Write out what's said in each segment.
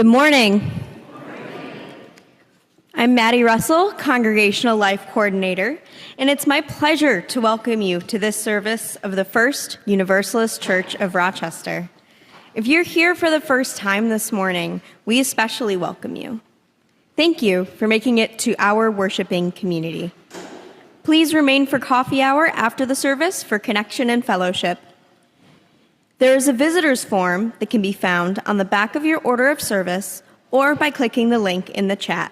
Good morning. I'm Maddie Russell, Congregational Life Coordinator, and it's my pleasure to welcome you to this service of the First Universalist Church of Rochester. If you're here for the first time this morning, we especially welcome you. Thank you for making it to our worshiping community. Please remain for coffee hour after the service for connection and fellowship. There is a visitor's form that can be found on the back of your order of service or by clicking the link in the chat.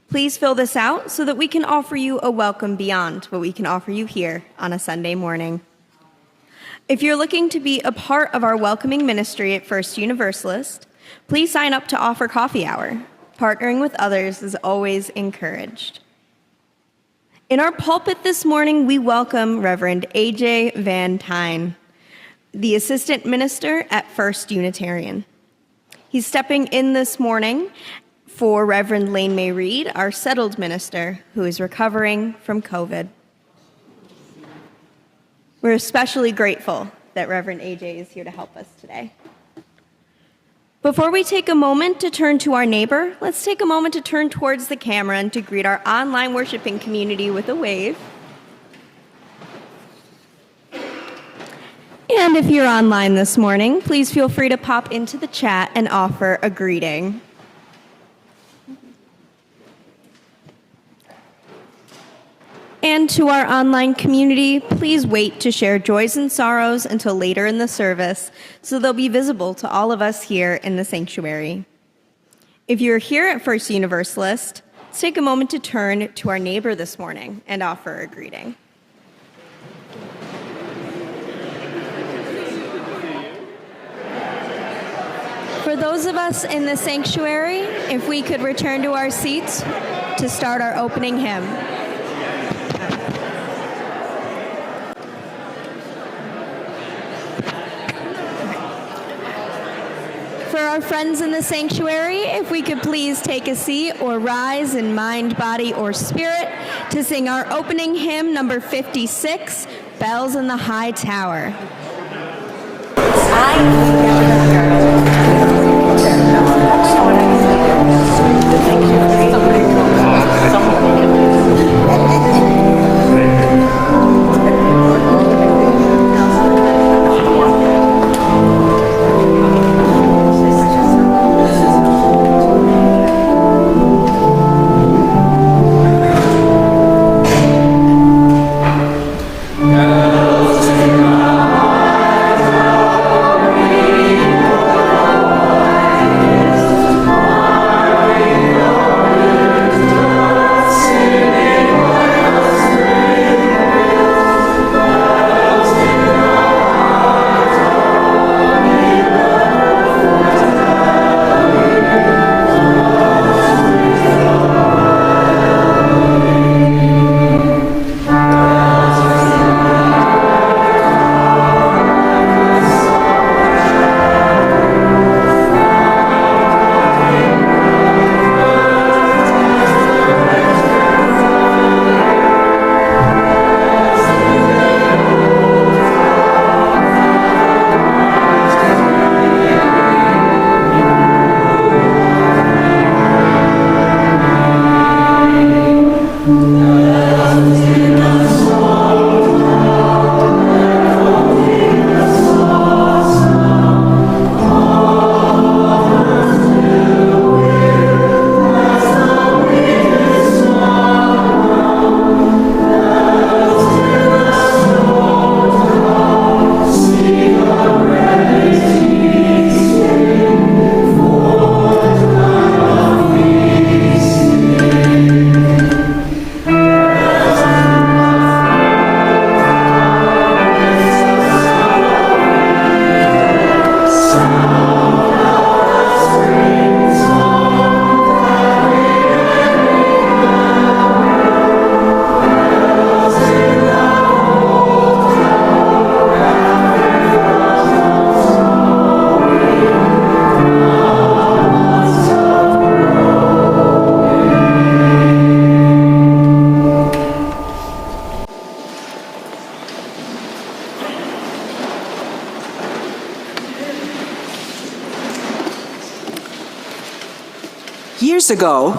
Please fill this out so that we can offer you a welcome beyond what we can offer you here on a Sunday morning. If you're looking to be a part of our welcoming ministry at First Universalist, please sign up to offer coffee hour. Partnering with others is always encouraged. In our pulpit this morning, we welcome Reverend A.J. Van Tine, the Assistant Minister at First Unitarian. He's stepping in this morning for Reverend Lane May Reed, our settled minister, who is recovering from COVID. We're especially grateful that Reverend AJ is here to help us today. Before we take a moment to turn to our neighbor, let's take a moment to turn towards the camera and to greet our online worshiping community with a wave. And if you're online this morning, please feel free to pop into the chat and offer a greeting. And to our online community, please wait to share joys and sorrows until later in the service so they'll be visible to all of us here in the sanctuary. If you're here at First Universalist, let's take a moment to turn to our neighbor this morning and offer a greeting. For those of us in the sanctuary, if we could return to our seats to start our opening hymn. For our friends in the sanctuary, if we could please take a seat or rise in mind, body, or spirit to sing our opening hymn, number 56, Bells in the High Tower. Yeah. weeks ago,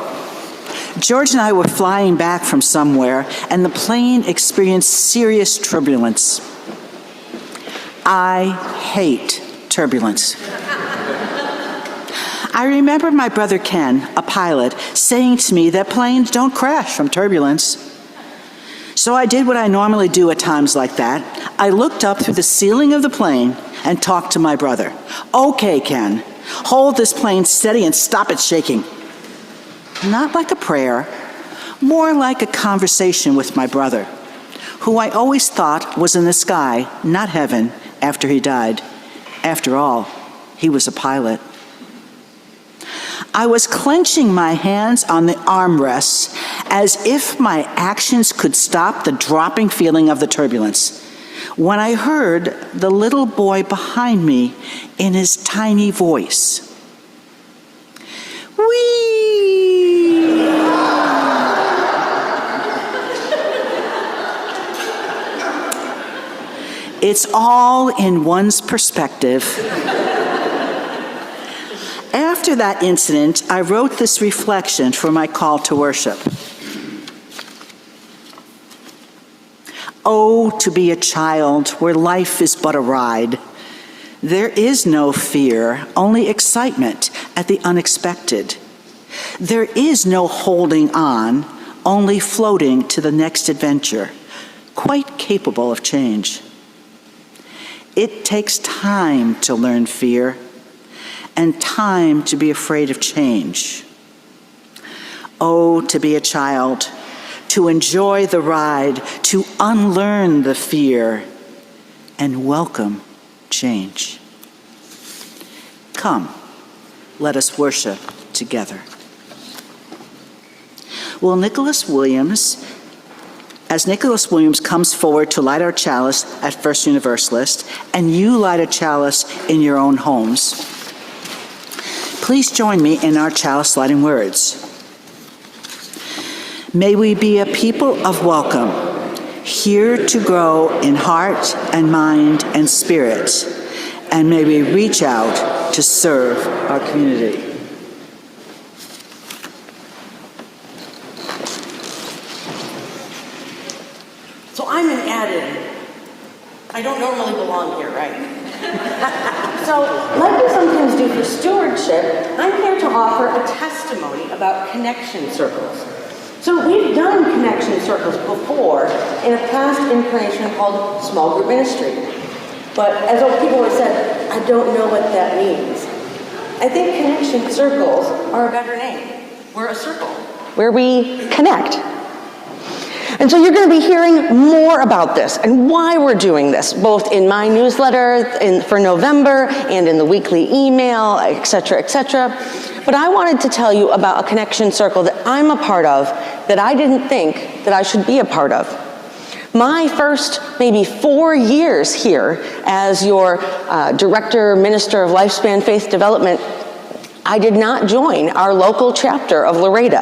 George and I were flying back from somewhere, and the plane experienced serious turbulence. I hate turbulence. I remember my brother Ken, a pilot, saying to me that planes don't crash from turbulence. So I did what I normally do at times like that. I looked up through the ceiling of the plane and talked to my brother. "Okay, Ken, hold this plane steady and stop it shaking." Not like a prayer, more like a conversation with my brother, who I always thought was in the sky, not heaven, after he died. After all, he was a pilot. I was clenching my hands on the armrests as if my actions could stop the dropping feeling of the turbulence, when I heard the little boy behind me in his tiny voice. "Whee!" It's all in one's perspective. After that incident, I wrote this reflection for my call to worship. Oh, to be a child where life is but a ride. There is no fear, only excitement at the unexpected. There is no holding on, only floating to the next adventure, quite capable of change. It takes time to learn fear, and time to be afraid of change. Oh, to be a child, to enjoy the ride, to unlearn the fear, and welcome change. Come, let us worship together. Will Nicholas Williams, as Nicholas Williams comes forward to light our chalice at First Universalist, and you light a chalice in your own homes, please join me in our chalice lighting words. May we be a people of welcome, here to grow in heart and mind and spirit, and may we reach out to serve our community. So I'm an add-in. I don't normally belong here, right? So, like we sometimes do for stewardship, I'm here to offer a testimony about connection circles. So we've done connection circles before in a past incarnation called small group ministry. But as old people have said, I don't know what that means. I think connection circles are a better name. We're a circle where we connect. And so you're going to be hearing more about this and why we're doing this, both in my newsletter for November and in the weekly email, et cetera, et cetera. But I wanted to tell you about a connection circle that I'm a part of that I didn't think that I should be a part of. My first maybe 4 years here as your Director, Minister of Lifespan Faith Development, I did not join our local chapter of Laredo,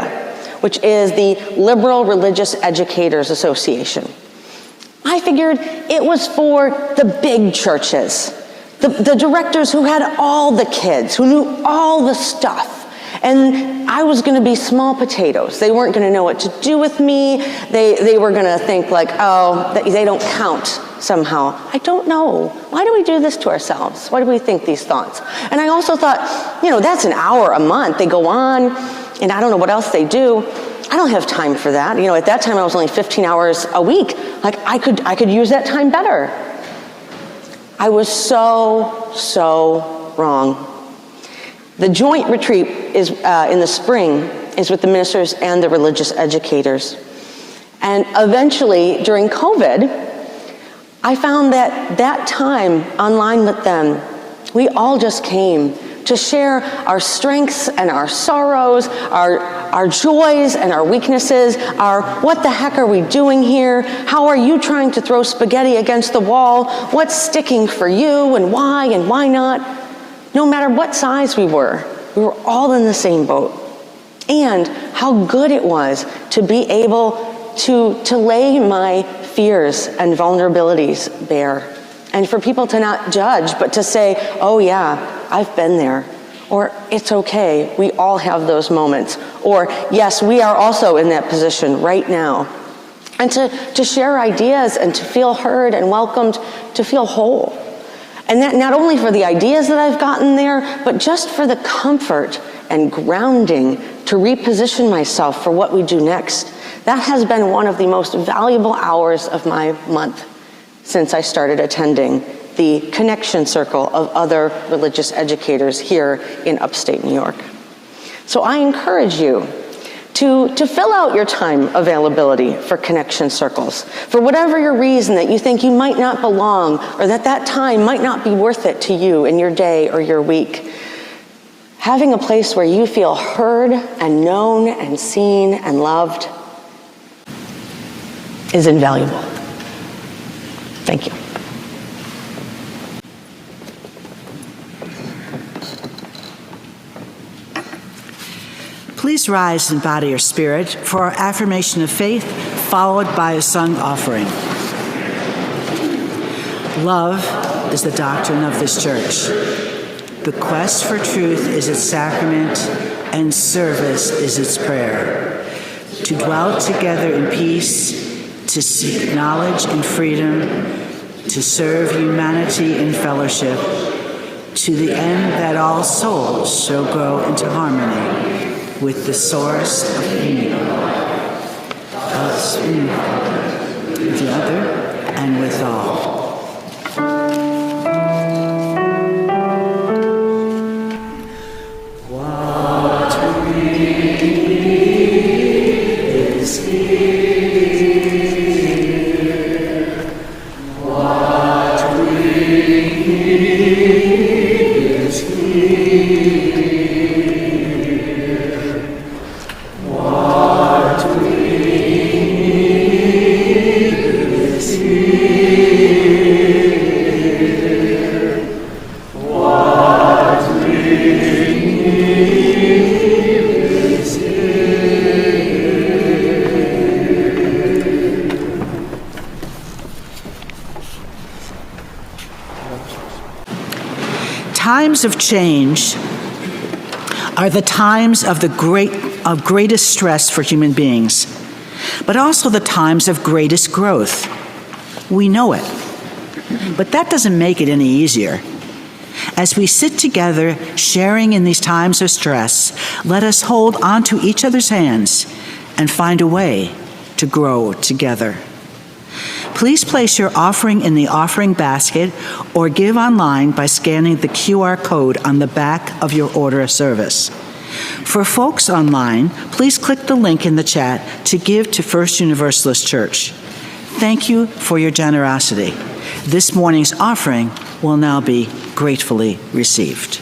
which is the Liberal Religious Educators Association. I figured it was for the big churches, the directors who had all the kids, who knew all the stuff. And I was going to be small potatoes. They weren't going to know what to do with me. They were going to think like, oh, they don't count somehow. I don't know. Why do we do this to ourselves? Why do we think these thoughts? And I also thought, that's an hour a month. They go on, and I don't know what else they do. I don't have time for that. At that time I was only 15 hours a week. Like I could use that time better. I was so wrong. The joint retreat is in the spring is with the ministers and the religious educators. And eventually, during COVID, I found that time online with them, we all just came to share our strengths and our sorrows, our joys and our weaknesses, our what the heck are we doing here? How are you trying to throw spaghetti against the wall? What's sticking for you and why not? No matter what size we were all in the same boat. And how good it was to be able to lay my fears and vulnerabilities bare. And for people to not judge, but to say, oh yeah, I've been there. Or, it's okay, we all have those moments. Or, yes, we are also in that position right now. And to share ideas and to feel heard and welcomed, to feel whole. And that not only for the ideas that I've gotten there, but just for the comfort and grounding to reposition myself for what we do next. That has been one of the most valuable hours of my month since I started attending the connection circle of other religious educators here in upstate New York. So I encourage you to fill out your time availability for connection circles. For whatever your reason that you think you might not belong, or that time might not be worth it to you in your day or your week. Having a place where you feel heard and known and seen and loved is invaluable. Thank you. Please rise in body or spirit for our affirmation of faith, followed by a sung offering. Love is the doctrine of this church. The quest for truth is its sacrament, and service is its prayer. To dwell together in peace, to seek knowledge and freedom, to serve humanity in fellowship, to the end that all souls shall grow into harmony with the source of being, us, with the other, and with all. Times of change are the times of greatest stress for human beings, but also the times of greatest growth. We know it, but that doesn't make it any easier. As we sit together, sharing in these times of stress, let us hold onto each other's hands and find a way to grow together. Please place your offering in the offering basket or give online by scanning the QR code on the back of your order of service. For folks online, please click the link in the chat to give to First Universalist Church. Thank you for your generosity. This morning's offering will now be gratefully received.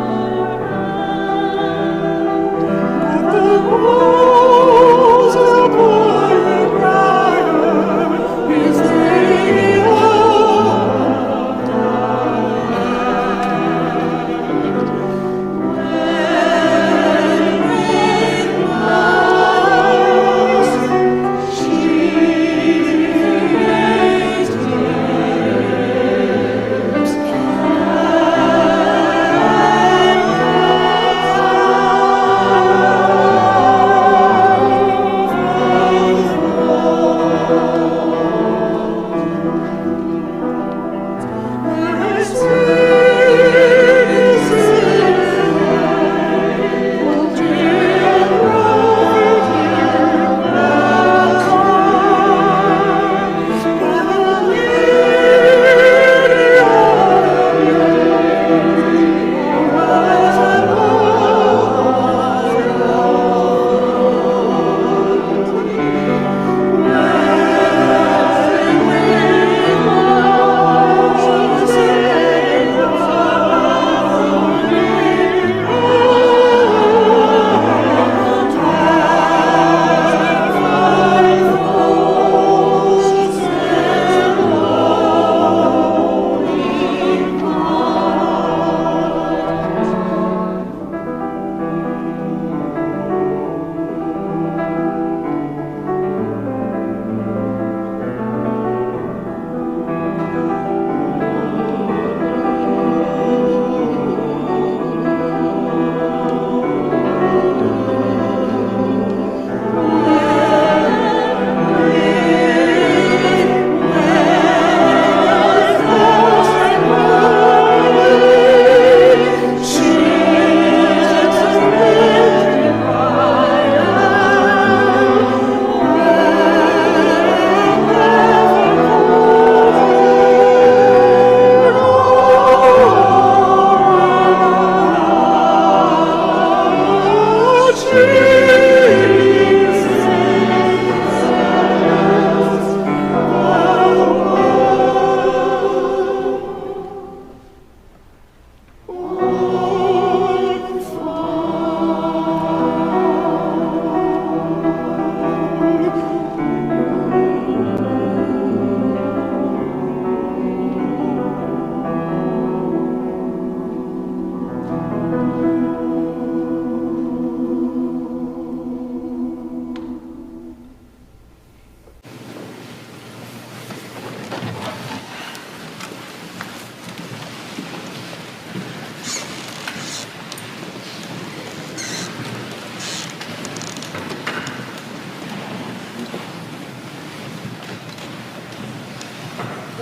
Never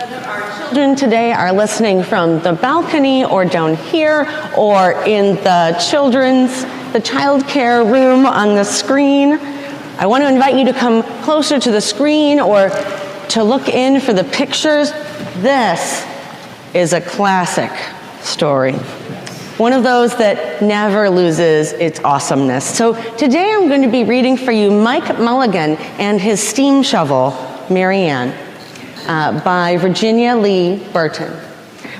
Children today are listening from the balcony or down here or in the child care room on the screen, I want to invite you to come closer to the screen or to look in for the pictures. This is a classic story. One of those that never loses its awesomeness. So today I'm going to be reading for you Mike Mulligan and his steam shovel, Mary Ann, by Virginia Lee Burton.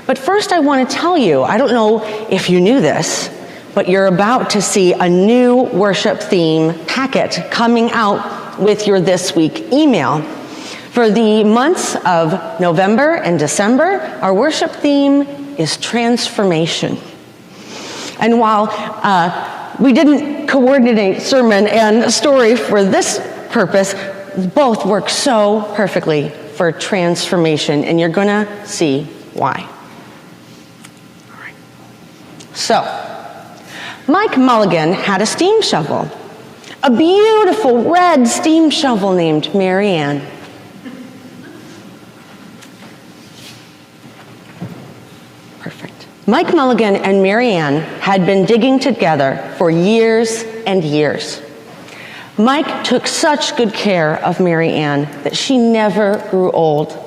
But first I want to tell you, I don't know if you knew this, but you're about to see a new worship theme packet coming out with your This Week email. For the months of November and December, our worship theme is transformation. And while we didn't coordinate sermon and story for this purpose, both work so perfectly for transformation, and you're gonna see why. All right. So, Mike Mulligan had a steam shovel, a beautiful red steam shovel named Mary Ann. Perfect. Mike Mulligan and Mary Ann had been digging together for years and years. Mike took such good care of Mary Ann that she never grew old.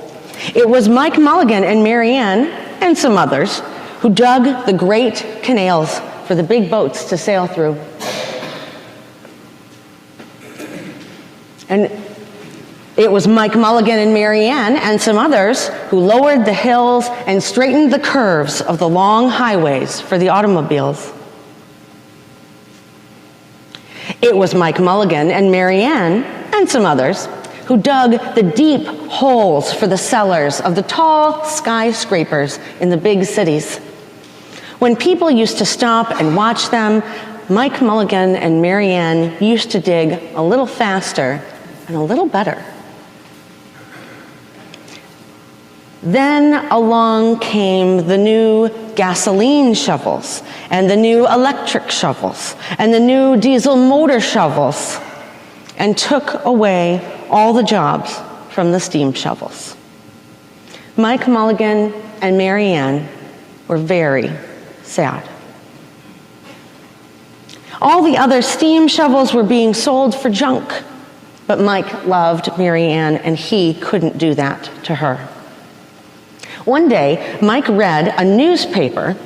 It was Mike Mulligan and Mary Ann, and some others, who dug the great canals for the big boats to sail through. And it was Mike Mulligan and Mary Ann and some others who lowered the hills and straightened the curves of the long highways for the automobiles. It was Mike Mulligan and Mary Ann and some others who dug the deep holes for the cellars of the tall skyscrapers in the big cities. When people used to stop and watch them, Mike Mulligan and Mary Ann used to dig a little faster and a little better. Then along came the new gasoline shovels, and the new electric shovels, and the new diesel motor shovels, and took away all the jobs from the steam shovels. Mike Mulligan and Mary Ann were very sad. All the other steam shovels were being sold for junk, but Mike loved Mary Ann, and he couldn't do that to her. One day, Mike read a newspaper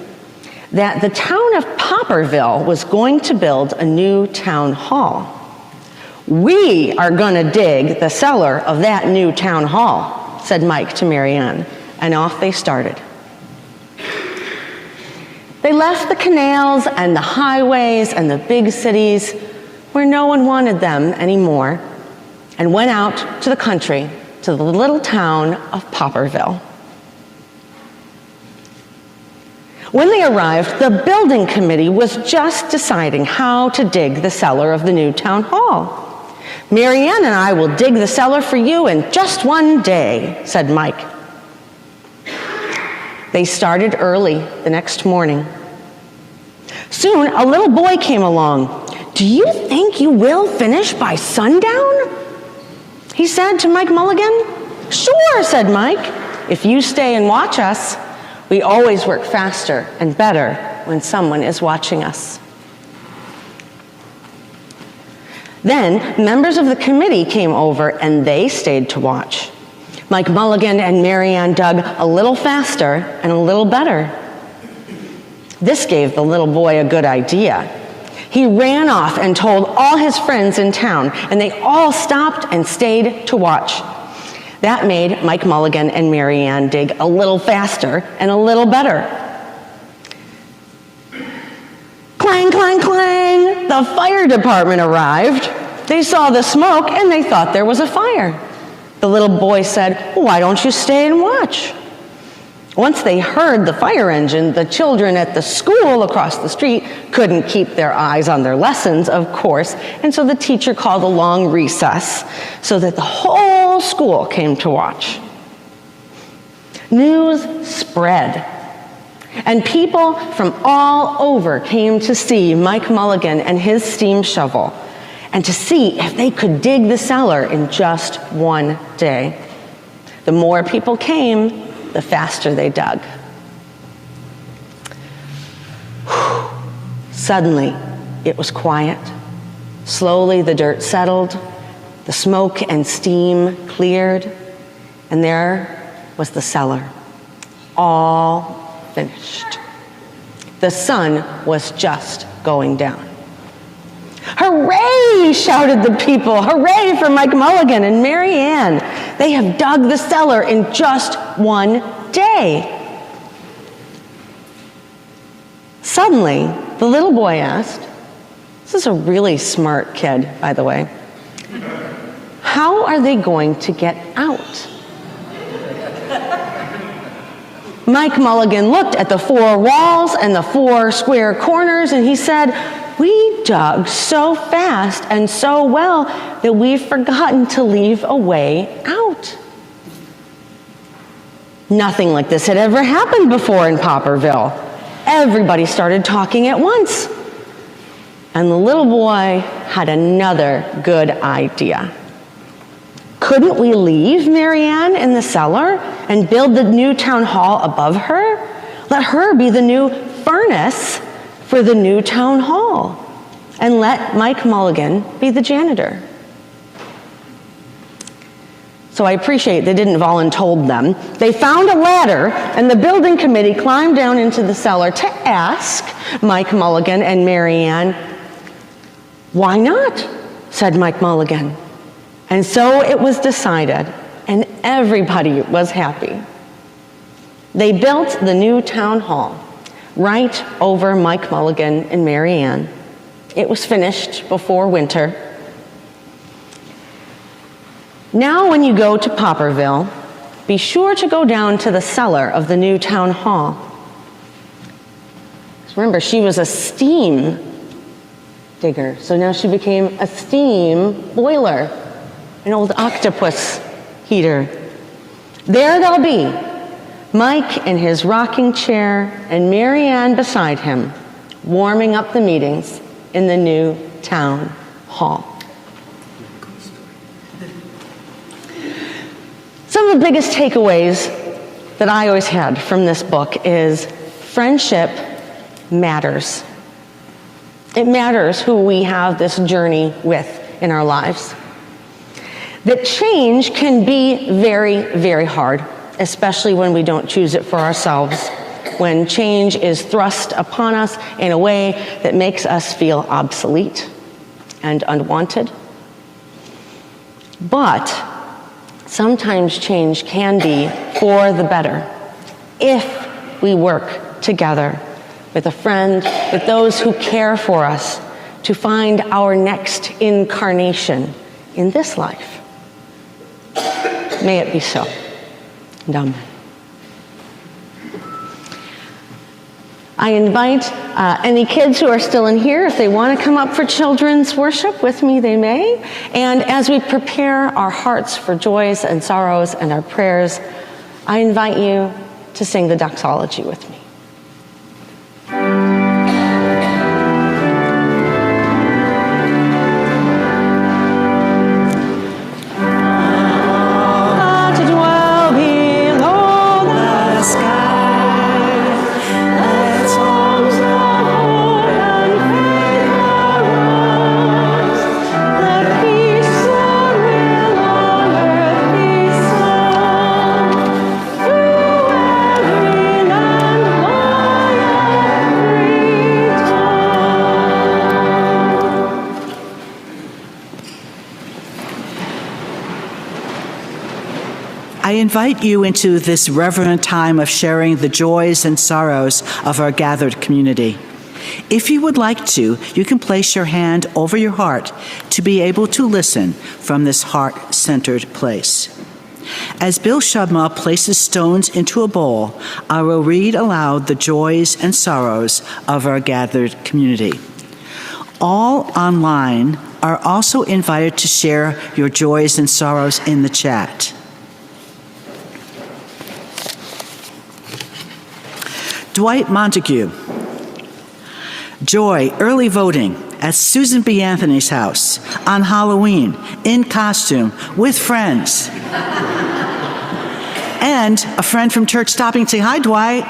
that the town of Popperville was going to build a new town hall. "We are going to dig the cellar of that new town hall," said Mike to Mary Ann, and off they started. They left the canals and the highways and the big cities where no one wanted them anymore and went out to the country, to the little town of Popperville. When they arrived, the building committee was just deciding how to dig the cellar of the new town hall. "Mary Ann and I will dig the cellar for you in just one day," said Mike. They started early the next morning. Soon, a little boy came along. "Do you think you will finish by sundown?" he said to Mike Mulligan. "Sure," said Mike. "If you stay and watch us. We always work faster and better when someone is watching us." Then members of the committee came over and they stayed to watch. Mike Mulligan and Mary Ann dug a little faster and a little better. This gave the little boy a good idea. He ran off and told all his friends in town, and they all stopped and stayed to watch. That made Mike Mulligan and Mary Ann dig a little faster and a little better. Clang, clang, clang! The fire department arrived. They saw the smoke and they thought there was a fire. The little boy said, "Why don't you stay and watch?" Once they heard the fire engine, the children at the school across the street couldn't keep their eyes on their lessons, of course, and so the teacher called a long recess so that the whole school came to watch. News spread, and people from all over came to see Mike Mulligan and his steam shovel, and to see if they could dig the cellar in just one day. The more people came, the faster they dug. Suddenly, it was quiet. Slowly, the dirt settled, the smoke and steam cleared, and there was the cellar, all finished. The sun was just going down. "Hooray!" shouted the people. "Hooray for Mike Mulligan and Mary Ann. They have dug the cellar in just one day." Suddenly, the little boy asked, this is a really smart kid, by the way, "How are they going to get out?" Mike Mulligan looked at the four walls and the four square corners, and he said, "We dug so fast and so well that we've forgotten to leave a way out." Nothing like this had ever happened before in Popperville. Everybody started talking at once. And the little boy had another good idea. "Couldn't we leave Mary Ann in the cellar and build the new town hall above her? Let her be the new furnace for the new town hall, and let Mike Mulligan be the janitor." So I appreciate they didn't voluntold them. They found a ladder, and the building committee climbed down into the cellar to ask Mike Mulligan and Mary Ann. "Why not?" said Mike Mulligan. And so it was decided, and everybody was happy. They built the new town hall right over Mike Mulligan and Mary Ann. It was finished before winter. Now when you go to Popperville, be sure to go down to the cellar of the new town hall. Remember, she was a steam digger, so now she became a steam boiler, an old octopus heater. There they'll be, Mike in his rocking chair and Mary Ann beside him, warming up the meetings in the new town hall. Some of the biggest takeaways that I always had from this book is friendship matters. It matters who we have this journey with in our lives. That change can be very, very hard, especially when we don't choose it for ourselves, when change is thrust upon us in a way that makes us feel obsolete and unwanted. But sometimes change can be for the better if we work together with a friend, with those who care for us, to find our next incarnation in this life. May it be so. And amen. I invite any kids who are still in here, if they want to come up for children's worship with me, they may. And as we prepare our hearts for joys and sorrows and our prayers, I invite you to sing the doxology with me. I invite you into this reverent time of sharing the joys and sorrows of our gathered community. If you would like to, you can place your hand over your heart to be able to listen from this heart-centered place. As Bill Shubma places stones into a bowl, I will read aloud the joys and sorrows of our gathered community. All online are also invited to share your joys and sorrows in the chat. Dwight Montague. Joy, early voting at Susan B. Anthony's house on Halloween, in costume, with friends. And a friend from church stopping to say, hi, Dwight.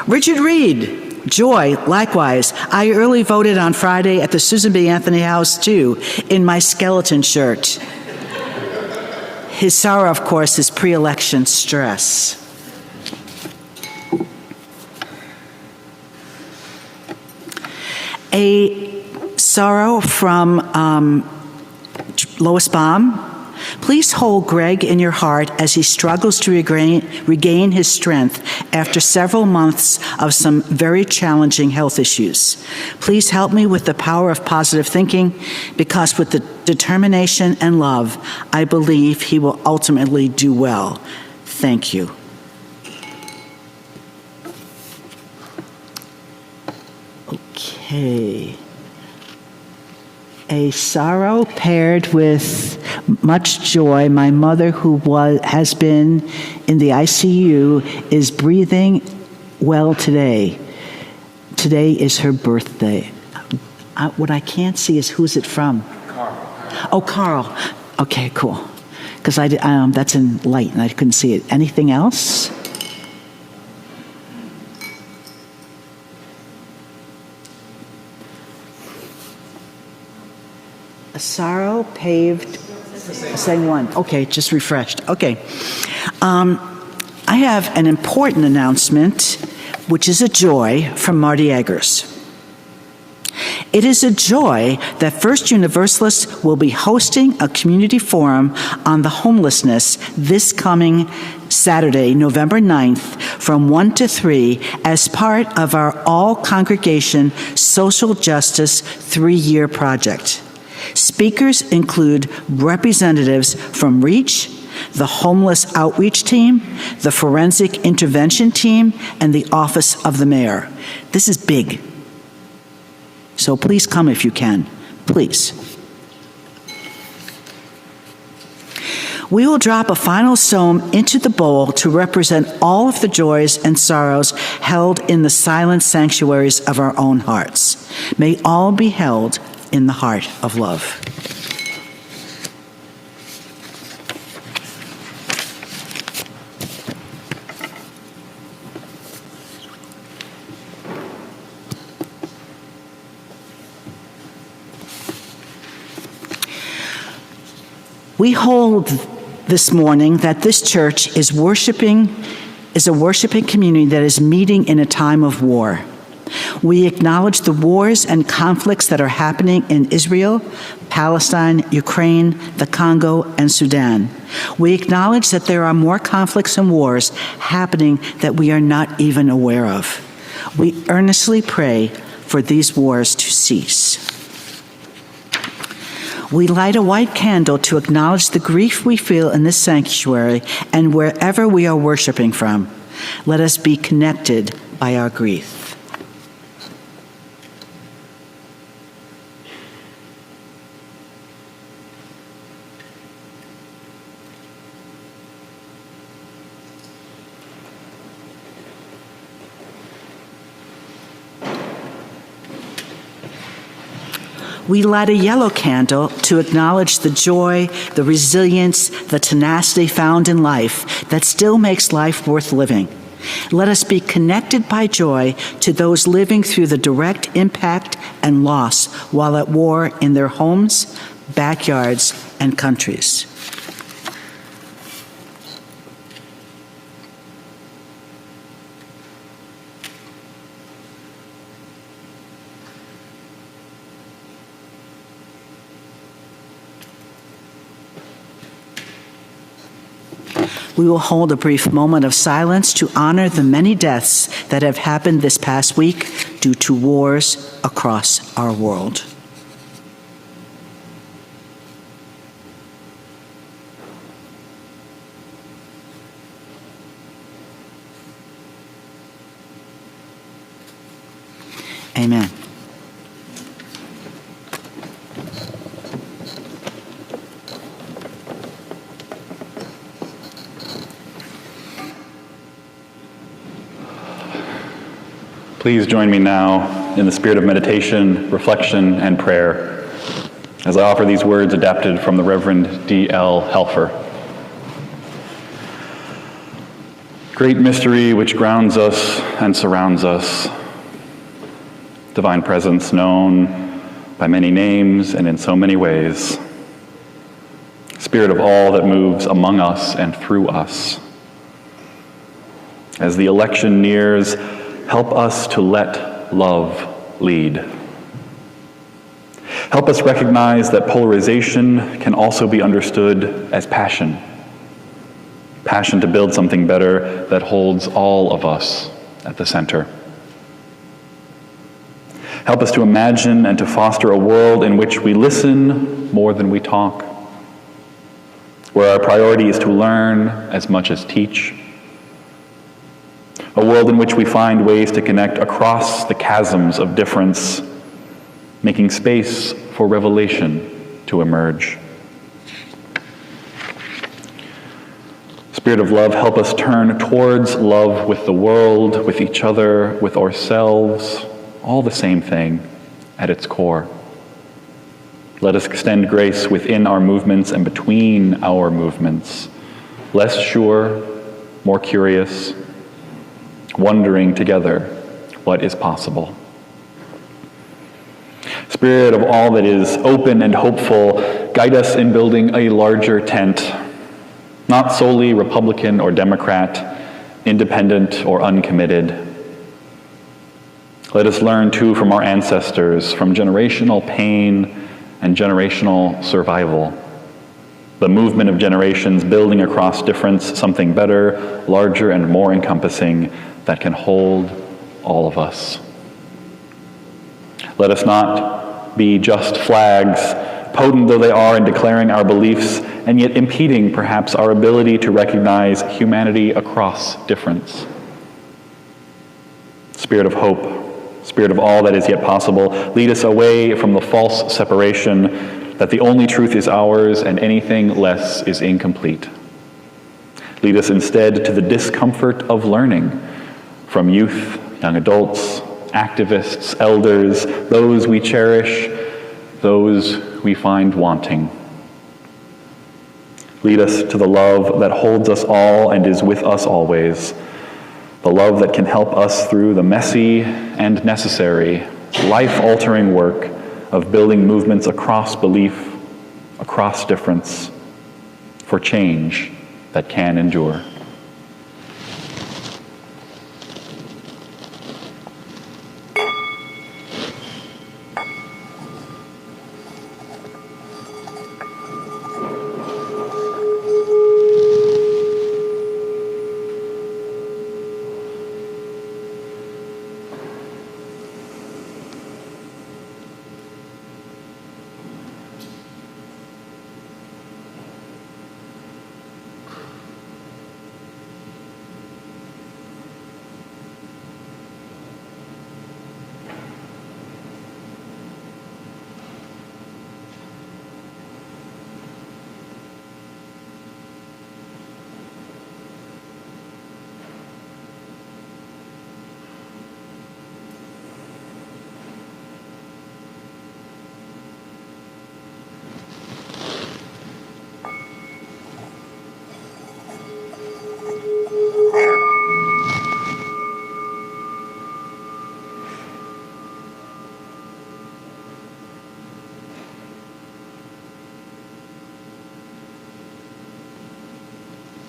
Richard Reed, joy, likewise. I early voted on Friday at the Susan B. Anthony House, too, in my skeleton shirt. His sorrow, of course, is pre-election stress. A sorrow from Lois Baum. Please hold Greg in your heart as he struggles to regain his strength after several months of some very challenging health issues. Please help me with the power of positive thinking, because with the determination and love, I believe he will ultimately do well. Thank you. Okay. A sorrow paired with much joy. My mother, who has been in the ICU, is breathing well today. Today is her birthday. What I can't see is who's it from? Carl. Oh, Carl. Okay, cool. Because that's in light and I couldn't see it. Anything else? A sorrow paved, same one. Okay, just refreshed. Okay. I have an important announcement, which is a joy from Marty Eggers. It is a joy that First Universalist will be hosting a community forum on the homelessness this coming Saturday, November 9th, from 1 to 3 as part of our all-congregation social justice 3-year project. Speakers include representatives from REACH, the Homeless Outreach Team, the Forensic Intervention Team, and the Office of the Mayor. This is big. So please come if you can. Please. We will drop a final psalm into the bowl to represent all of the joys and sorrows held in the silent sanctuaries of our own hearts. May all be held in the heart of love. We hold this morning that this church is a worshiping community that is meeting in a time of war. We acknowledge the wars and conflicts that are happening in Israel, Palestine, Ukraine, the Congo, and Sudan. We acknowledge that there are more conflicts and wars happening that we are not even aware of. We earnestly pray for these wars to cease. We light a white candle to acknowledge the grief we feel in this sanctuary and wherever we are worshiping from. Let us be connected by our grief. We light a yellow candle to acknowledge the joy, the resilience, the tenacity found in life that still makes life worth living. Let us be connected by joy to those living through the direct impact and loss while at war in their homes, backyards, and countries. We will hold a brief moment of silence to honor the many deaths that have happened this past week due to wars across our world. Amen. Please join me now in the spirit of meditation, reflection, and prayer as I offer these words adapted from the Reverend D.L. Helfer. Great mystery which grounds us and surrounds us. Divine presence known by many names and in so many ways. Spirit of all that moves among us and through us. As the election nears, help us to let love lead. Help us recognize that polarization can also be understood as passion. Passion to build something better that holds all of us at the center. Help us to imagine and to foster a world in which we listen more than we talk, where our priority is to learn as much as teach, a world in which we find ways to connect across the chasms of difference, making space for revelation to emerge. Spirit of love, help us turn towards love with the world, with each other, with ourselves, all the same thing at its core. Let us extend grace within our movements and between our movements, less sure, more curious, wondering together what is possible. Spirit of all that is open and hopeful, guide us in building a larger tent, not solely Republican or Democrat, independent or uncommitted. Let us learn too from our ancestors, from generational pain and generational survival. The movement of generations building across difference something better, larger and more encompassing that can hold all of us. Let us not be just flags, potent though they are in declaring our beliefs, and yet impeding perhaps our ability to recognize humanity across difference. Spirit of hope, Spirit of all that is yet possible, lead us away from the false separation that the only truth is ours and anything less is incomplete. Lead us instead to the discomfort of learning from youth, young adults, activists, elders, those we cherish, those we find wanting. Lead us to the love that holds us all and is with us always, the love that can help us through the messy and necessary, life-altering work of building movements across belief, across difference, for change that can endure.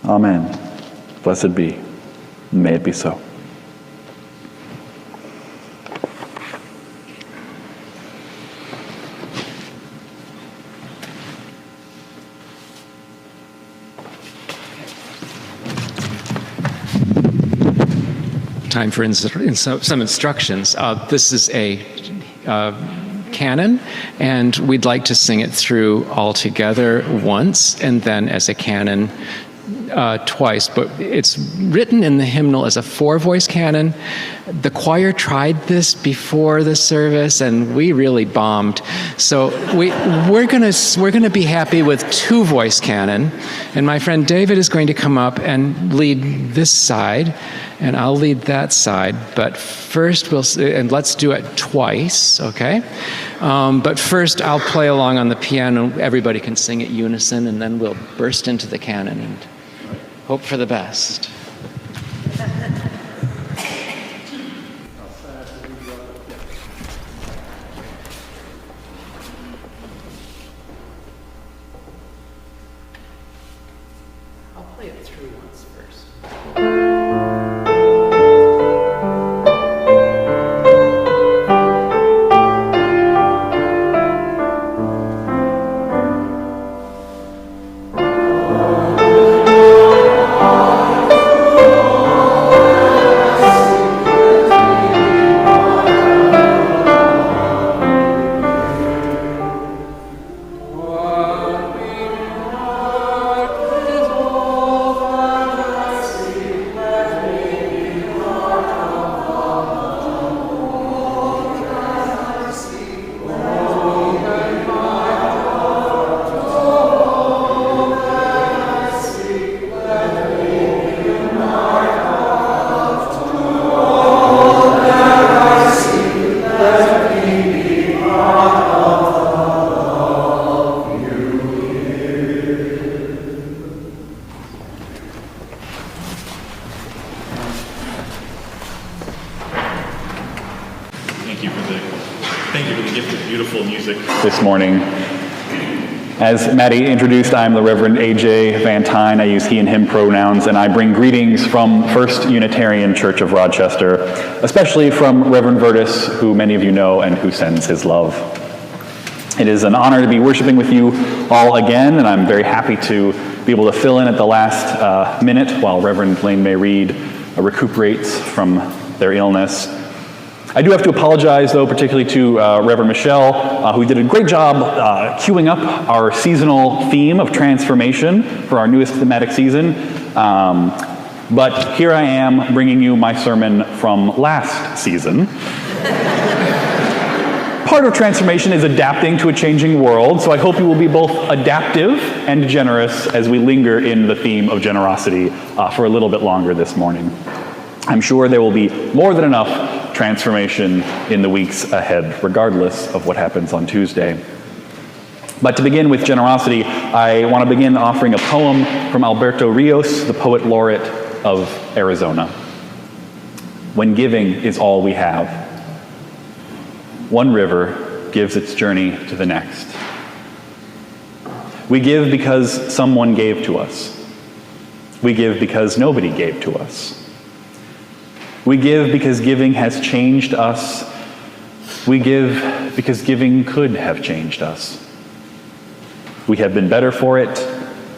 Amen. Blessed be, and may it be so. Time for some instructions. This is a canon, and we'd like to sing it through all together once, and then as a canon twice, but it's written in the hymnal as a 4-voice canon. The choir tried this before the service, and we really bombed. So we're gonna be happy with 2-voice canon, and my friend David is going to come up and lead this side, and I'll lead that side. But first and let's do it twice, okay? But first I'll play along on the piano. Everybody can sing at unison, and then we'll burst into the canon and hope for the best. true ones first. Thank you for the gift of beautiful music this morning. As Maddie introduced, I'm the Reverend A.J. Van Tine. I use he and him pronouns, and I bring greetings from First Unitarian Church of Rochester, especially from Reverend Vertus, who many of you know and who sends his love. It is an honor to be worshiping with you all again, and I'm very happy to be able to fill in at the last minute while Reverend Lane May Reed recuperates from their illness. I do have to apologize, though, particularly to Reverend Michelle, who did a great job queuing up our seasonal theme of transformation for our newest thematic season. But here I am bringing you my sermon from last season. Part of transformation is adapting to a changing world, so I hope you will be both adaptive and generous as we linger in the theme of generosity for a little bit longer this morning. I'm sure there will be more than enough transformation in the weeks ahead, regardless of what happens on Tuesday. But to begin with generosity, I want to begin offering a poem from Alberto Rios, the poet laureate of Arizona. When giving is all we have, one river gives its journey to the next. We give because someone gave to us. We give because nobody gave to us. We give because giving has changed us. We give because giving could have changed us. We have been better for it.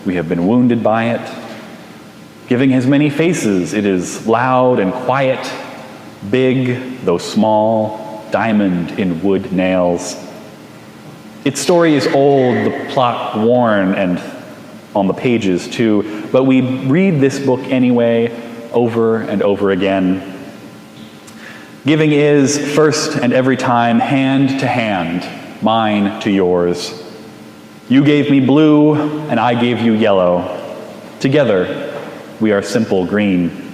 We have been wounded by it. Giving has many faces. It is loud and quiet, big, though small, diamond in wood nails. Its story is old, the plot worn, and on the pages too, but we read this book anyway, over and over again. Giving is, first and every time, hand to hand, mine to yours. You gave me blue, and I gave you yellow. Together, we are simple green.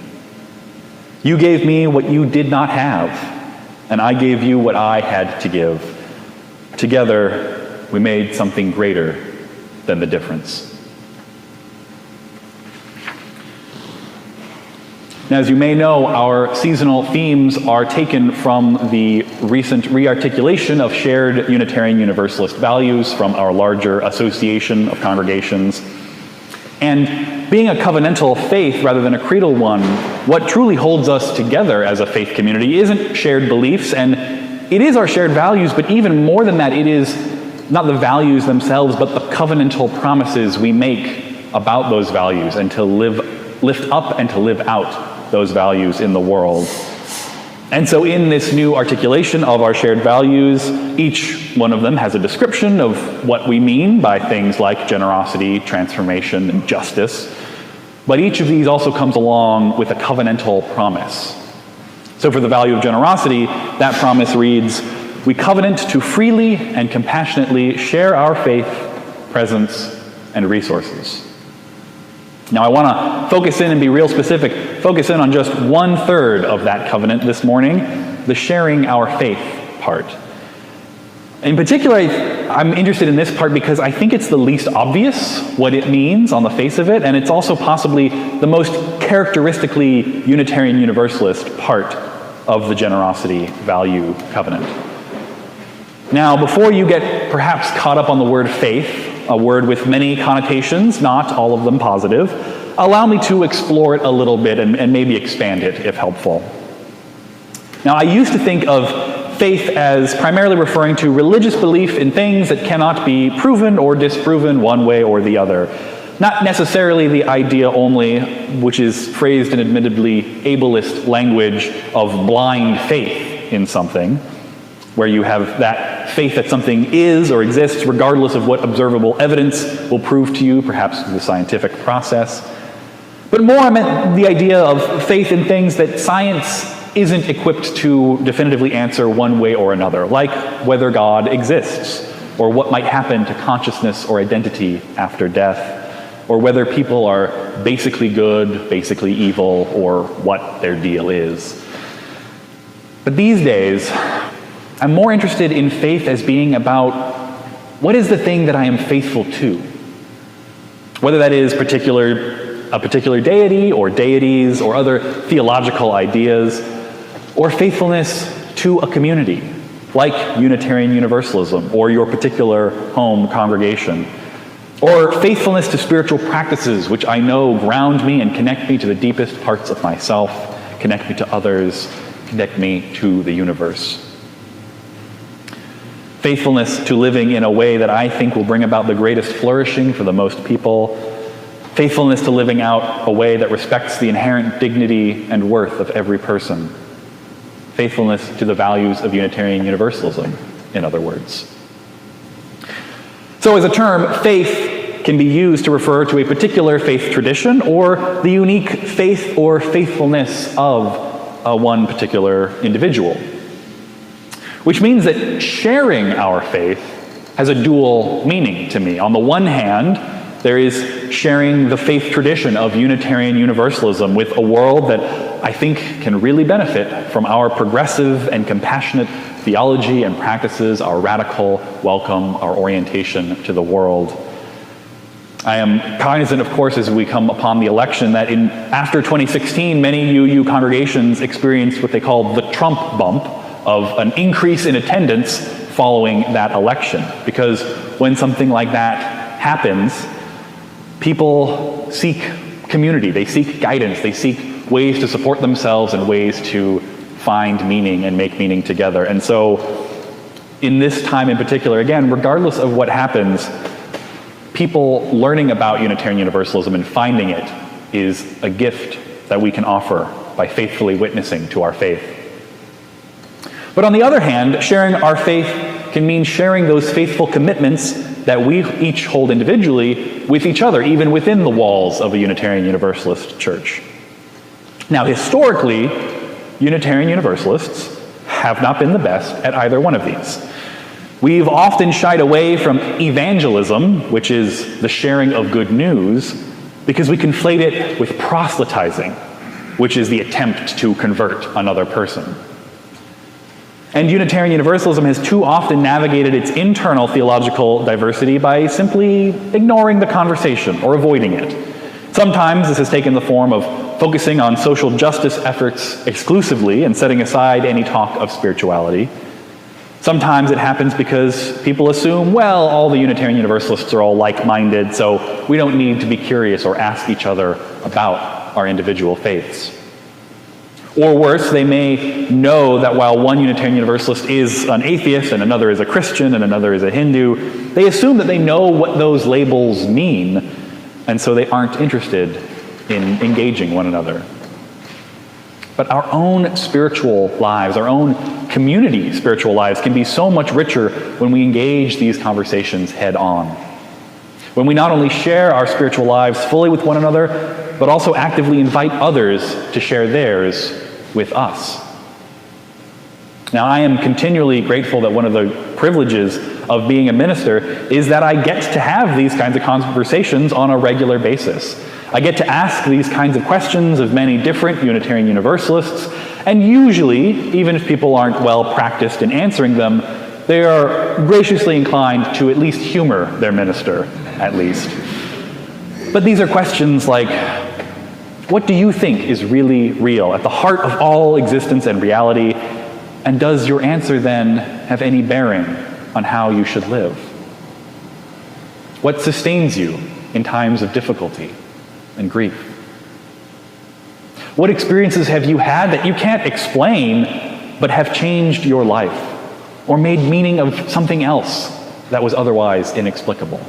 You gave me what you did not have, and I gave you what I had to give. Together, we made something greater than the difference. Now, as you may know, our seasonal themes are taken from the recent rearticulation of shared Unitarian Universalist values from our larger association of congregations. And being a covenantal faith rather than a creedal one, what truly holds us together as a faith community isn't shared beliefs, and it is our shared values, but even more than that, it is not the values themselves, but the covenantal promises we make about those values and to lift up and to live out those values in the world. And so in this new articulation of our shared values, each one of them has a description of what we mean by things like generosity, transformation, and justice. But each of these also comes along with a covenantal promise. So for the value of generosity, that promise reads, we covenant to freely and compassionately share our faith, presence, and resources. Now I want to focus in and be real specific, focus in on just 1/3 of that covenant this morning, the sharing our faith part. In particular, I'm interested in this part because I think it's the least obvious what it means on the face of it, and it's also possibly the most characteristically Unitarian Universalist part of the generosity value covenant. Now, before you get perhaps caught up on the word faith, a word with many connotations, not all of them positive, allow me to explore it a little bit and maybe expand it if helpful. Now, I used to think of faith as primarily referring to religious belief in things that cannot be proven or disproven one way or the other. Not necessarily the idea only, which is phrased in admittedly ableist language, of blind faith in something, where you have that faith that something is or exists regardless of what observable evidence will prove to you, perhaps through the scientific process. But more, I meant the idea of faith in things that science isn't equipped to definitively answer one way or another, like whether God exists, or what might happen to consciousness or identity after death, or whether people are basically good, basically evil, or what their deal is. But these days, I'm more interested in faith as being about what is the thing that I am faithful to? Whether that is a particular deity or deities or other theological ideas, or faithfulness to a community, like Unitarian Universalism or your particular home congregation, or faithfulness to spiritual practices which I know ground me and connect me to the deepest parts of myself, connect me to others, connect me to the universe. Faithfulness to living in a way that I think will bring about the greatest flourishing for the most people. Faithfulness to living out a way that respects the inherent dignity and worth of every person. Faithfulness to the values of Unitarian Universalism, in other words. So as a term, faith can be used to refer to a particular faith tradition or the unique faith or faithfulness of one particular individual. Which means that sharing our faith has a dual meaning to me. On the one hand, there is sharing the faith tradition of Unitarian Universalism with a world that I think can really benefit from our progressive and compassionate theology and practices, our radical welcome, our orientation to the world. I am cognizant, of course, as we come upon the election, that after 2016, many UU congregations experienced what they call the Trump bump of an increase in attendance following that election. Because when something like that happens, people seek community, they seek guidance, they seek ways to support themselves and ways to find meaning and make meaning together. And so in this time in particular, again, regardless of what happens, people learning about Unitarian Universalism and finding it is a gift that we can offer by faithfully witnessing to our faith. But on the other hand, sharing our faith can mean sharing those faithful commitments that we each hold individually with each other, even within the walls of a Unitarian Universalist church. Now, historically, Unitarian Universalists have not been the best at either one of these. We've often shied away from evangelism, which is the sharing of good news, because we conflate it with proselytizing, which is the attempt to convert another person. And Unitarian Universalism has too often navigated its internal theological diversity by simply ignoring the conversation or avoiding it. Sometimes this has taken the form of focusing on social justice efforts exclusively and setting aside any talk of spirituality. Sometimes it happens because people assume, well, all the Unitarian Universalists are all like-minded, so we don't need to be curious or ask each other about our individual faiths. Or worse, they may know that while one Unitarian Universalist is an atheist and another is a Christian and another is a Hindu, they assume that they know what those labels mean, and so they aren't interested in engaging one another. But our own spiritual lives, our own community spiritual lives, can be so much richer when we engage these conversations head on. When we not only share our spiritual lives fully with one another, but also actively invite others to share theirs with us. Now, I am continually grateful that one of the privileges of being a minister is that I get to have these kinds of conversations on a regular basis. I get to ask these kinds of questions of many different Unitarian Universalists, and usually, even if people aren't well practiced in answering them, they are graciously inclined to at least humor their minister, at least. But these are questions like, what do you think is really real, at the heart of all existence and reality, and does your answer then have any bearing on how you should live? What sustains you in times of difficulty and grief? What experiences have you had that you can't explain but have changed your life or made meaning of something else that was otherwise inexplicable?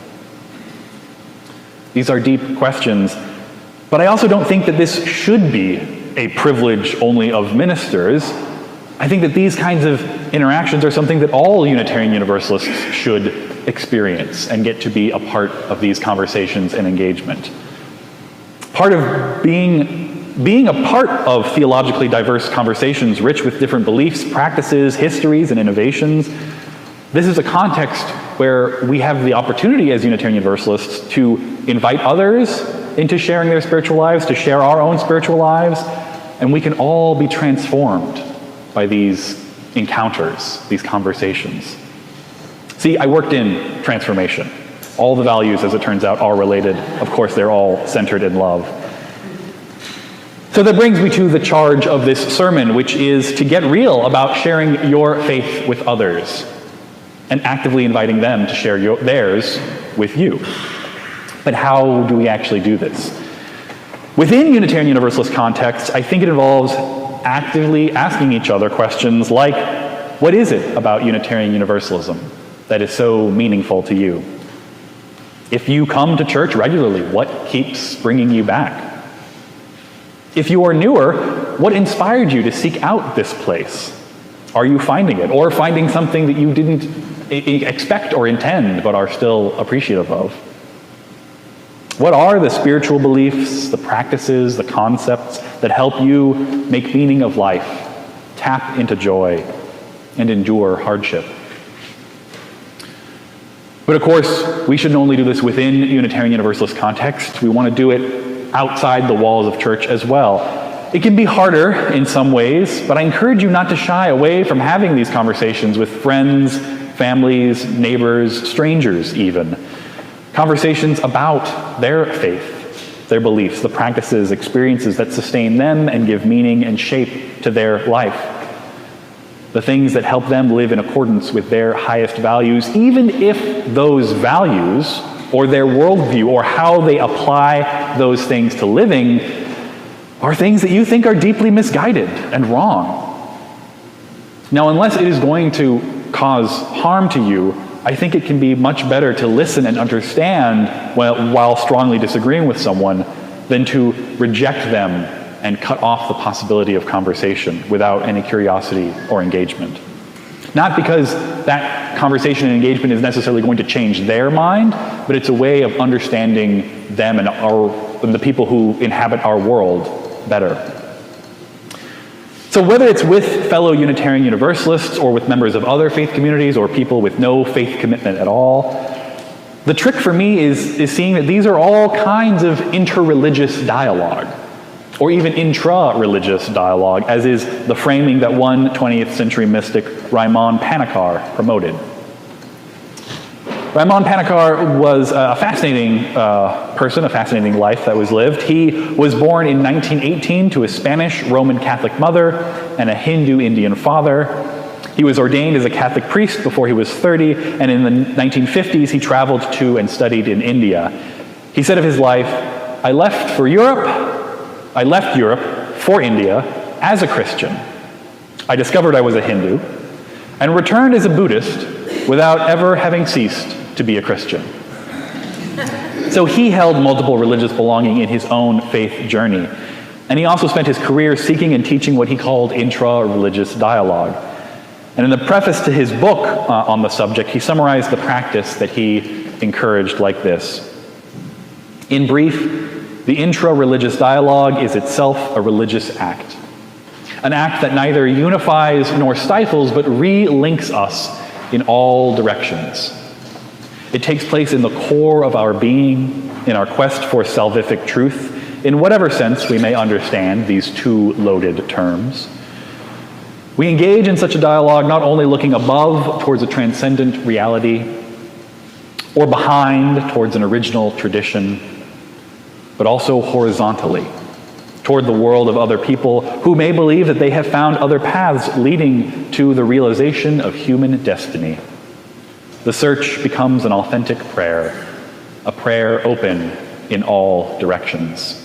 These are deep questions, but I also don't think that this should be a privilege only of ministers. I think that these kinds of interactions are something that all Unitarian Universalists should experience and get to be a part of these conversations and engagement. Part of being a part of theologically diverse conversations rich with different beliefs, practices, histories, and innovations, this is a context where we have the opportunity as Unitarian Universalists to invite others into sharing their spiritual lives, to share our own spiritual lives, and we can all be transformed by these encounters, these conversations. See, I worked in transformation. All the values, as it turns out, are related. Of course, they're all centered in love. So that brings me to the charge of this sermon, which is to get real about sharing your faith with others and actively inviting them to share theirs with you. But how do we actually do this? Within Unitarian Universalist contexts, I think it involves actively asking each other questions like, what is it about Unitarian Universalism that is so meaningful to you? If you come to church regularly, what keeps bringing you back? If you are newer, what inspired you to seek out this place? Are you finding it, or finding something that you didn't expect or intend but are still appreciative of? What are the spiritual beliefs, the practices, the concepts that help you make meaning of life, tap into joy, and endure hardship? But of course, we shouldn't only do this within Unitarian Universalist context. We want to do it outside the walls of church as well. It can be harder in some ways, but I encourage you not to shy away from having these conversations with friends, families, neighbors, strangers even. Conversations about their faith, their beliefs, the practices, experiences that sustain them and give meaning and shape to their life. The things that help them live in accordance with their highest values, even if those values or their worldview or how they apply those things to living are things that you think are deeply misguided and wrong. Now, unless it is going to cause harm to you, I think it can be much better to listen and understand while strongly disagreeing with someone than to reject them and cut off the possibility of conversation without any curiosity or engagement. Not because that conversation and engagement is necessarily going to change their mind, but it's a way of understanding them and the people who inhabit our world better. So whether it's with fellow Unitarian Universalists or with members of other faith communities or people with no faith commitment at all, the trick for me is seeing that these are all kinds of interreligious dialogue, or even intra-religious dialogue, as is the framing that one 20th century mystic, Raimon Panikkar, promoted. Raimon Panikkar was a fascinating person, a fascinating life that was lived. He was born in 1918 to a Spanish Roman Catholic mother and a Hindu Indian father. He was ordained as a Catholic priest before he was 30, and in the 1950s he traveled to and studied in India. He said of his life, I left Europe for India as a Christian. I discovered I was a Hindu and returned as a Buddhist without ever having ceased to be a Christian. So he held multiple religious belonging in his own faith journey. And he also spent his career seeking and teaching what he called intra-religious dialogue. And in the preface to his book on the subject, he summarized the practice that he encouraged like this. In brief, the intra-religious dialogue is itself a religious act. An act that neither unifies nor stifles, but re-links us in all directions. It takes place in the core of our being, in our quest for salvific truth, in whatever sense we may understand these two loaded terms. We engage in such a dialogue not only looking above towards a transcendent reality, or behind towards an original tradition, but also horizontally, toward the world of other people who may believe that they have found other paths leading to the realization of human destiny. The search becomes an authentic prayer, a prayer open in all directions.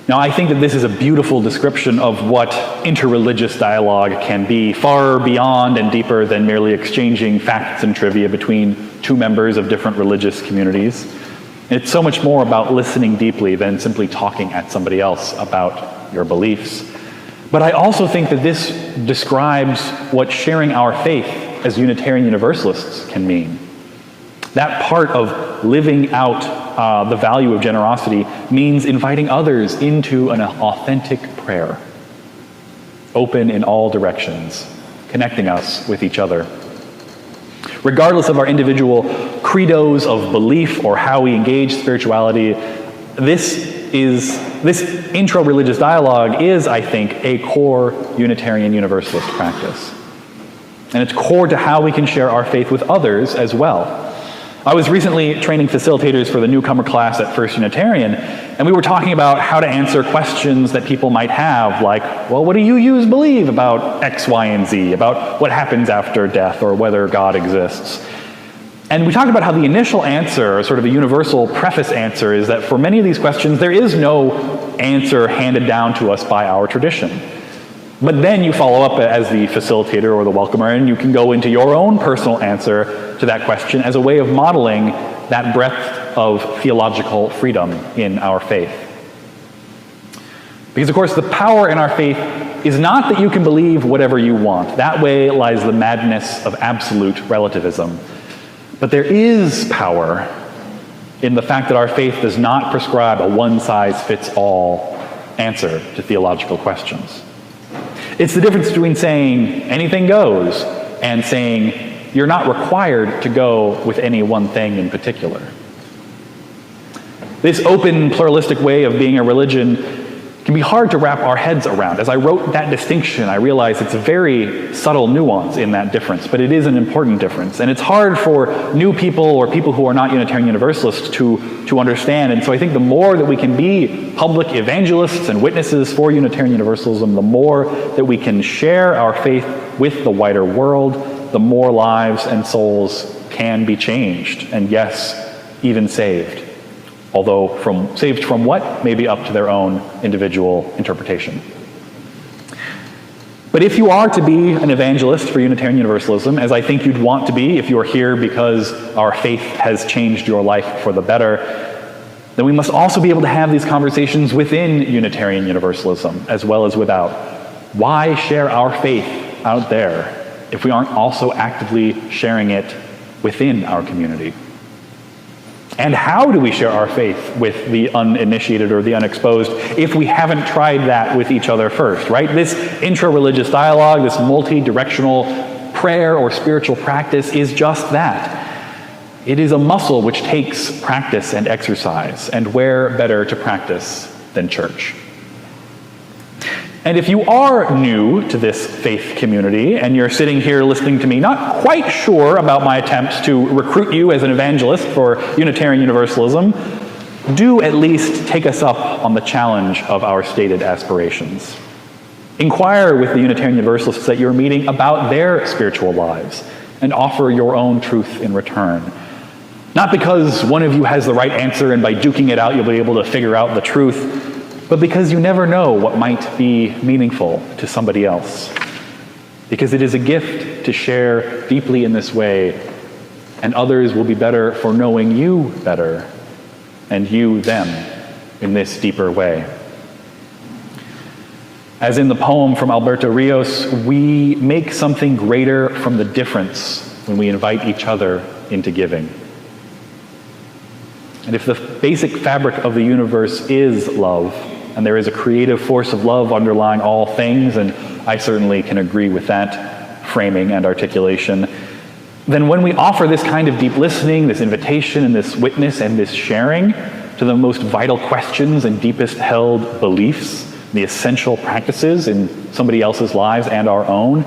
Now, I think that this is a beautiful description of what interreligious dialogue can be, far beyond and deeper than merely exchanging facts and trivia between two members of different religious communities. It's so much more about listening deeply than simply talking at somebody else about your beliefs. But I also think that this describes what sharing our faith as Unitarian Universalists can mean. That part of living out the value of generosity means inviting others into an authentic prayer, open in all directions, connecting us with each other. Regardless of our individual credos of belief or how we engage spirituality, this intra-religious dialogue is, I think, a core Unitarian Universalist practice. And it's core to how we can share our faith with others as well. I was recently training facilitators for the newcomer class at First Unitarian, and we were talking about how to answer questions that people might have, like, well, what do you believe about X, Y, and Z, about what happens after death or whether God exists? And we talked about how the initial answer, sort of a universal preface answer, is that for many of these questions, there is no answer handed down to us by our tradition. But then you follow up as the facilitator or the welcomer, and you can go into your own personal answer to that question as a way of modeling that breadth of theological freedom in our faith. Because, of course, the power in our faith is not that you can believe whatever you want. That way lies the madness of absolute relativism. But there is power in the fact that our faith does not prescribe a one-size-fits-all answer to theological questions. It's the difference between saying anything goes and saying you're not required to go with any one thing in particular. This open, pluralistic way of being a religion can be hard to wrap our heads around. As I wrote that distinction, I realized it's a very subtle nuance in that difference, but it is an important difference. And it's hard for new people or people who are not Unitarian Universalists to understand. And so I think the more that we can be public evangelists and witnesses for Unitarian Universalism, the more that we can share our faith with the wider world, the more lives and souls can be changed, and yes, even saved. Although saved from what may be up to their own individual interpretation. But if you are to be an evangelist for Unitarian Universalism, as I think you'd want to be if you're here because our faith has changed your life for the better, then we must also be able to have these conversations within Unitarian Universalism as well as without. Why share our faith out there if we aren't also actively sharing it within our community? And how do we share our faith with the uninitiated or the unexposed if we haven't tried that with each other first, right? This intra-religious dialogue, this multi-directional prayer or spiritual practice is just that. It is a muscle which takes practice and exercise, and where better to practice than church? And if you are new to this faith community and you're sitting here listening to me, not quite sure about my attempts to recruit you as an evangelist for Unitarian Universalism, do at least take us up on the challenge of our stated aspirations. Inquire with the Unitarian Universalists that you're meeting about their spiritual lives and offer your own truth in return. Not because one of you has the right answer and by duking it out you'll be able to figure out the truth, but because you never know what might be meaningful to somebody else. Because it is a gift to share deeply in this way, and others will be better for knowing you better, and you them in this deeper way. As in the poem from Alberto Rios, we make something greater from the difference when we invite each other into giving. And if the basic fabric of the universe is love, and there is a creative force of love underlying all things, and I certainly can agree with that framing and articulation, then when we offer this kind of deep listening, this invitation and this witness and this sharing to the most vital questions and deepest held beliefs, the essential practices in somebody else's lives and our own,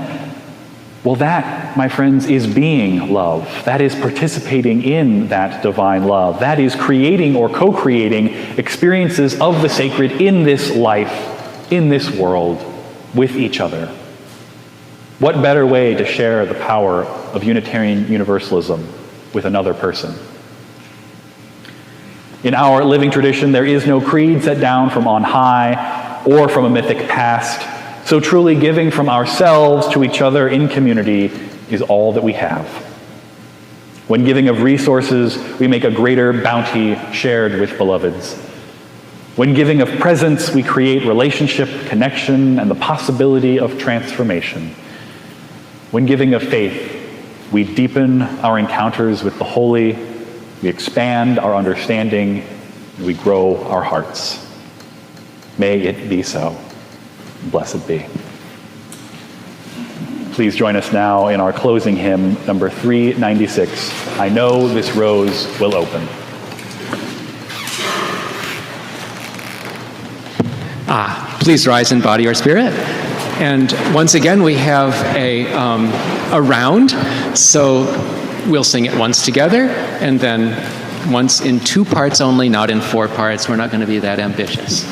well, that, my friends, is being love. That is participating in that divine love. That is creating or co-creating experiences of the sacred in this life, in this world, with each other. What better way to share the power of Unitarian Universalism with another person. In our living tradition, there is no creed set down from on high or from a mythic past, so truly giving from ourselves to each other in community is all that we have. When giving of resources, we make a greater bounty shared with beloveds. When giving of presence, we create relationship, connection, and the possibility of transformation. When giving of faith, we deepen our encounters with the holy, we expand our understanding, and we grow our hearts. May it be so. Blessed be. Please join us now in our closing hymn, number 396, I Know This Rose Will Open. Please rise in body or spirit. And once again, we have a round, so we'll sing it once together, and then once in 2 parts only, not in 4 parts. We're not going to be that ambitious.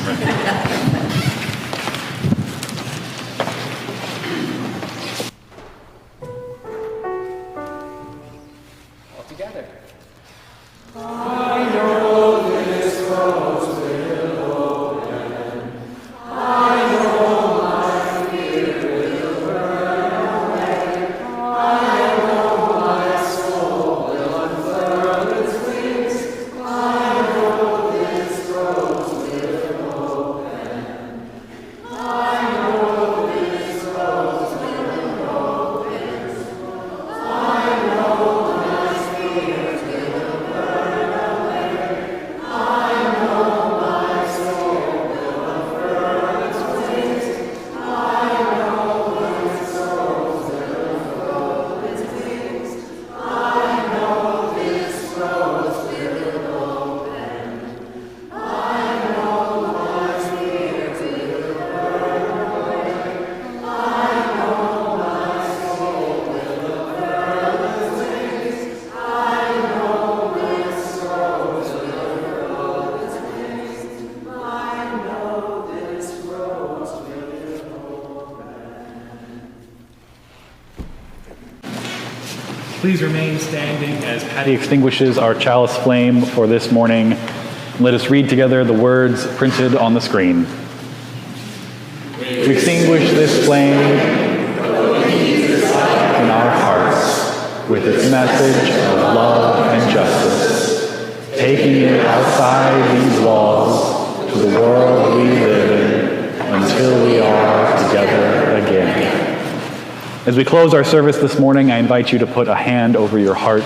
Please remain standing as Patty extinguishes our chalice flame for this morning. Let us read together the words printed on the screen. We extinguish this flame in our hearts with its message of love and justice, taking it outside these walls to the world we live in until we are together again. As we close our service this morning, I invite you to put a hand over your heart.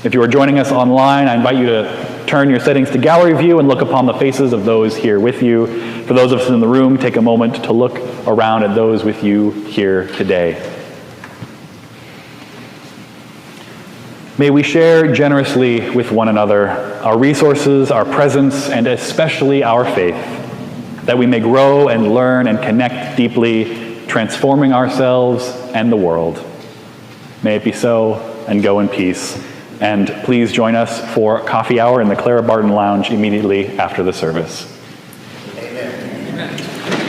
If you are joining us online, I invite you to turn your settings to gallery view and look upon the faces of those here with you. For those of us in the room, take a moment to look around at those with you here today. May we share generously with one another our resources, our presence, and especially our faith, that we may grow and learn and connect deeply, transforming ourselves and the world. May it be so, and go in peace. And please join us for coffee hour in the Clara Barton Lounge immediately after the service. Amen.